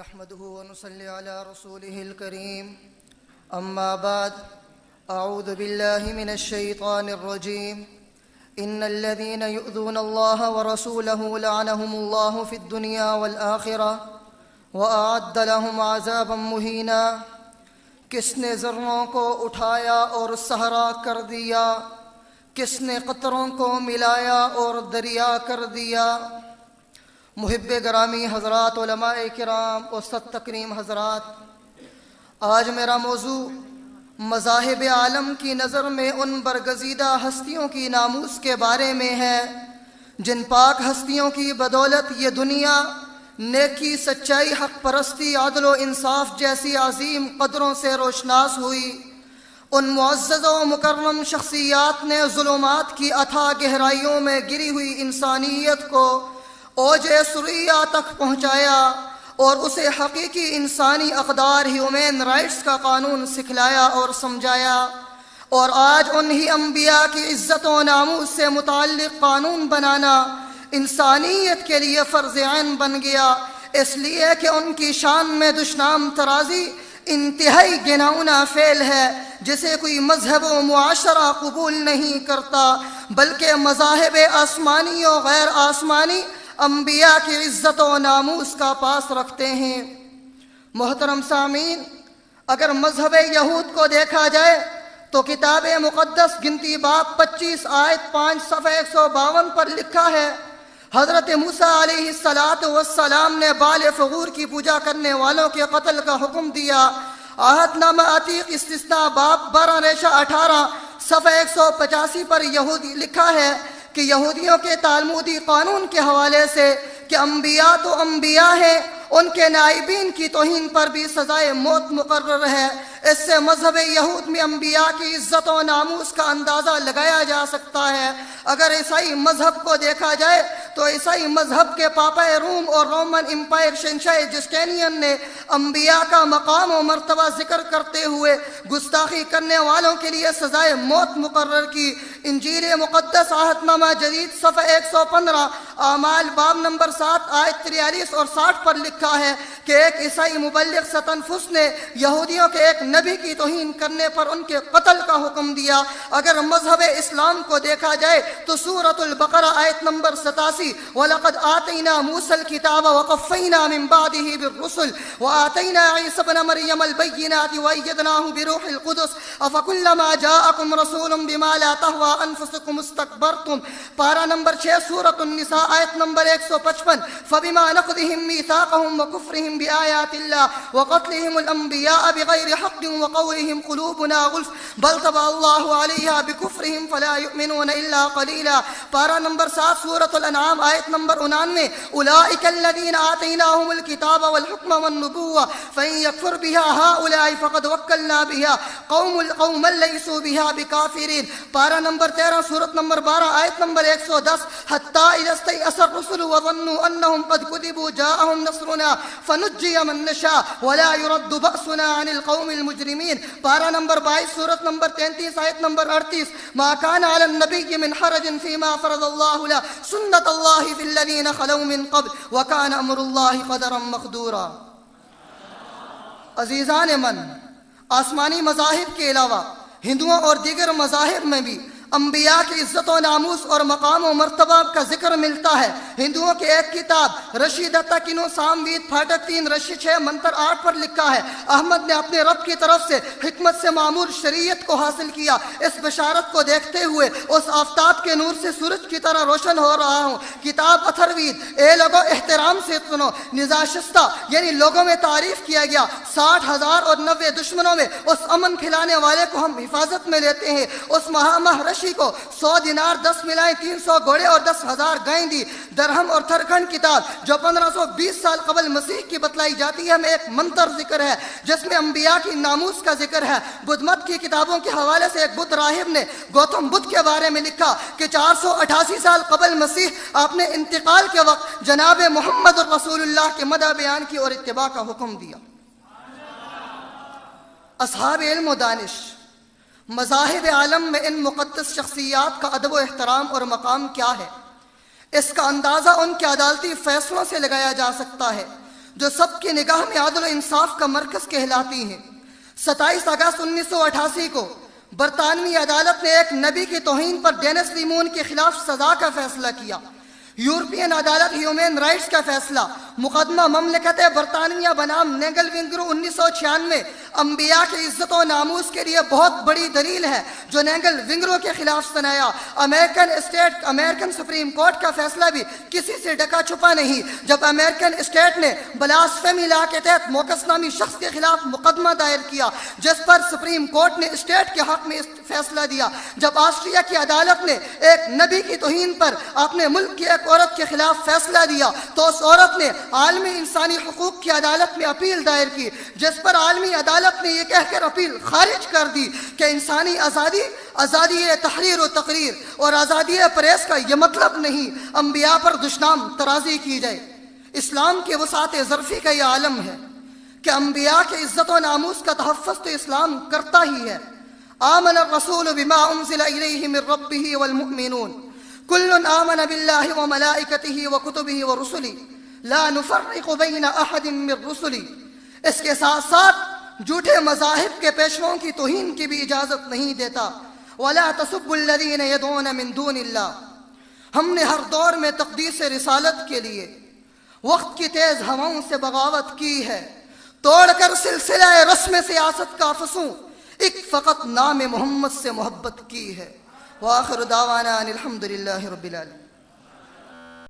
نحمده ونصلي على رسوله الكريم أما بعد أعوذ بالله من الشيطان الرجيم إن الذين يؤذون الله ورسوله لعنهم الله في الدنيا والآخرة وأعد لهم عذابا مهينا۔ کس نے ذروں کو اٹھایا اور صحرا کر دیا، کس نے قطروں کو ملایا اور دریا کر دیا۔ محب گرامی حضرات، علماء کرام اور ست تکریم حضرات، آج میرا موضوع مذاہب عالم کی نظر میں ان برگزیدہ ہستیوں کی ناموس کے بارے میں ہے جن پاک ہستیوں کی بدولت یہ دنیا نیکی، سچائی، حق پرستی، عدل و انصاف جیسی عظیم قدروں سے روشناس ہوئی۔ ان معزز و مکرم شخصیات نے ظلمات کی اتھاہ گہرائیوں میں گری ہوئی انسانیت کو اوج سریا تک پہنچایا اور اسے حقیقی انسانی اقدار ہیومن رائٹس کا قانون سکھلایا اور سمجھایا، اور آج انہی انبیاء کی عزت و ناموس سے متعلق قانون بنانا انسانیت کے لیے فرض عین بن گیا، اس لیے کہ ان کی شان میں دشنام ترازی انتہائی گناؤنا فعل ہے جسے کوئی مذہب و معاشرہ قبول نہیں کرتا، بلکہ مذاہب آسمانی و غیر آسمانی انبیاء کی عزت و ناموس کا پاس رکھتے ہیں۔ محترم سامعین، اگر مذہب یہود کو دیکھا جائے تو کتاب مقدس گنتی باب 25 آیت 5 صفحہ 152 پر لکھا ہے، حضرت موسیٰ علیہ السلام نے بال فغور کی پوجا کرنے والوں کے قتل کا حکم دیا۔ عہد نامہ عتیق استثناء باب 12-18 صفحہ 185 پر یہودی لکھا ہے کہ یہودیوں کے تالمودی قانون کے حوالے سے کہ انبیاء تو انبیاء ہیں، ان کے نائبین کی توہین پر بھی سزائے موت مقرر ہے۔ اس سے مذہب یہود میں انبیاء کی عزت و ناموس کا اندازہ لگایا جا سکتا ہے۔ اگر عیسائی مذہب کو دیکھا جائے تو عیسائی مذہب کے پاپا روم اور رومن امپائر شہنشاہ جسٹینین نے انبیاء کا مقام و مرتبہ ذکر کرتے ہوئے گستاخی کرنے والوں کے لیے سزائے موت مقرر کی۔ انجیل مقدس عہد نامہ جدید صفحہ 115 اعمال باب نمبر 7 آیت 43 اور 60 پر لکھا ہے کہ ایک عیسائی مبلغ ستنفس نے یہودیوں کے ایک نبی کی توہین کرنے پر ان کے قتل کا حکم دیا۔ اگر مذہب اسلام کو دیکھا جائے تو سورۃ البقرہ آیت نمبر 87 وَلَقَدْ آتَيْنَا مُوسَى الْكِتَابَ وَقَفَّيْنَا مِن بَعْدِهِ بِالرُّسُلِ وَآتَيْنَا عِيسَى ابْنَ مَرْيَمَ الْبَيِّنَاتِ وَأَيَّدْنَاهُ بِرُوحِ الْقُدُسِ أَفَكُلَّمَا جَاءَكُمْ رَسُولٌ بِمَا لَا تَهْوَىٰ أَنفُسُكُمُ اسْتَكْبَرْتُمْ۔ پارہ نمبر 6 سورۃ النساء آیت نمبر 155 فَبِمَا نَقْضِهِم مِّيثَاقَهُمْ وَكُفْرِهِم بِآيَاتِ اللَّهِ وَقَتْلِهِمُ الْأَنبِيَاءَ بِغَيْرِ حَقٍّ وَقَوْلِهِمْ قُلُوبُنَا غُلْفٌ بَلْ طَبَعَ اللَّهُ عَلَيْهَا بِكُفْرِهِمْ فَلَا يُؤْمِنُونَ إِلَّا قَلِيلًا۔ پارہ نمبر 7 سورۃ الانعام آیت نمبر 99 أُولَٰئِكَ الَّذِينَ آتَيْنَاهُمُ الْكِتَابَ وَالْحُكْمَ وَالنُّبُوَّةَ فَإِن يَكْفُرْ بِهَا هَٰؤُلَاءِ فَقَدْ وَكَّلْنَا بِهَا قَوْمًا لَّيْسُوا بِهَا بِكَافِرِينَ۔ پارہ نمبر 13 سورۃ نمبر 12 آیت نمبر 110 حَتَّىٰ إِذَا اسْتَيْأَسَ الرُّسُلُ وَظَنُّوا أَنَّهُمْ قَدْ كُذِبُوا جَاءَهُمْ نَصْرُنَا فَنُجِّيَ مَن نَّشَاءُ وَلَا يُرَدُّ بَأْسُنَا عَنِ الْقَوْمِ الْمُجْرِمِينَ۔ پارہ نمبر 22 سورۃ نمبر 33 آیت نمبر 38 مَا كَانَ عَلَى النَّبِيِّ مِنْ حَرَجٍ فِيمَا فَرَضَ اللَّهُ لَهُ سُنَّةَ اللَّهِ فِي الَّذِينَ خَلَوْا مِن قَبْلُ وَكَانَ أَمْرُ اللَّهِ قَدَرًا مَّقْدُورًا۔ عزیزان من، آسمانی مذاہب کے علاوہ ہندوؤں اور دیگر مذاہب میں بھی انبیاء کی عزت و ناموس اور مقام و مرتبہ کا ذکر ملتا ہے۔ ہندوؤں کے ایک کتاب رشی دتا کنو ساموید پھاٹک 3 رشی 6 منتر 8 پر لکھا ہے، احمد نے اپنے رب کی طرف سے حکمت سے معمور شریعت کو حاصل کیا، اس بشارت کو دیکھتے ہوئے اس آفتاب کے نور سے سورج کی طرح روشن ہو رہا ہوں۔ کتاب اتھروید، اے لوگو احترام سے سنو، نزاشستہ یعنی لوگوں میں تعریف کیا گیا 60,000 اور 90 دشمنوں میں اس امن کھلانے والے کو ہم حفاظت میں لیتے ہیں۔ اس ماہ رشی کو 100 دینار 10 ملائیں 300 گھوڑے اور 10,000 گائیں دی۔ درہم اور تھرکھنڈ کتاب جو 1520 سال قبل مسیح کی بتلائی جاتی ہے میں ایک منتر ذکر ہے جس میں انبیاء کی ناموس کا ذکر ہے۔ بدھ مت کی کتابوں کے حوالے سے ایک بدھ راہب نے گوتم بدھ کے بارے میں لکھا کہ 488 سال قبل مسیح آپ نے انتقال کے وقت جناب محمد رسول اللہ کے مدح بیان کی اور اتباع کا حکم دیا۔ اصحاب علم و دانش، مذاہب عالم میں ان مقدس شخصیات کا ادب و احترام اور مقام کیا ہے؟ اس کا اندازہ ان کے عدالتی فیصلوں سے لگایا جا سکتا ہے۔ جو سب کی نگاہ میں عدل و انصاف کا مرکز کہلاتی ہیں۔ 27 اگست 1988 کو برطانوی عدالت نے ایک نبی کی توہین پر ڈینس لیمون کے خلاف سزا کا فیصلہ کیا۔ یورپین عدالت ہیومن رائٹس کا فیصلہ، مقدمہ مملکت برطانیہ بنام نیگل ونگرو 1996 انبیاء کی عزت و ناموس کے لیے بہت بڑی دلیل ہے جو نیگل ونگرو کے خلاف سنایا۔ امریکن سپریم کورٹ کا فیصلہ بھی کسی سے ڈکا چھپا نہیں، جب امریکن اسٹیٹ نے بلاسفیمی لا کے تحت موکس نامی شخص کے خلاف مقدمہ دائر کیا، جس پر سپریم کورٹ نے اسٹیٹ کے حق میں فیصلہ دیا۔ جب آسٹریا کی عدالت نے ایک نبی کی توہین پر اپنے ملک کی ایک عورت کے خلاف فیصلہ دیا تو اس عورت نے عالمی انسانی حقوق کی عدالت میں اپیل دائر کی، جس پر عالمی عدالت نے یہ کہہ کر اپیل خارج کر دی کہ انسانی آزادی تحریر و تقریر اور آزادی پریس کا یہ مطلب نہیں انبیاء پر دشنام ترازی کی جائے۔ اسلام کے وسعت ظرفی کا یہ عالم ہے کہ انبیاء کے عزت و ناموس کا تحفظ تو اسلام کرتا ہی ہے۔ آمن الرسول بما انزل الیہ من ربہ والمؤمنون کل آمن باللہ وملائکتہ وکتبہ ورسلہ لا نفرق بین احد من رسلہ۔ اس کے ساتھ ساتھ جھوٹے مذاہب کے پیشواؤں کی توہین کی بھی اجازت نہیں دیتا۔ ولا تسبوا الذین یدعون من دون اللہ۔ ہم نے ہر دور میں تقدیس رسالت کے لیے وقت کی تیز ہواؤں سے بغاوت کی ہے، توڑ کر سلسلہ رسم سیاست کا فسوں، ایک فقط نام محمد سے محبت کی ہے۔ وآخر دعوانا ان الحمد للہ رب العالمین۔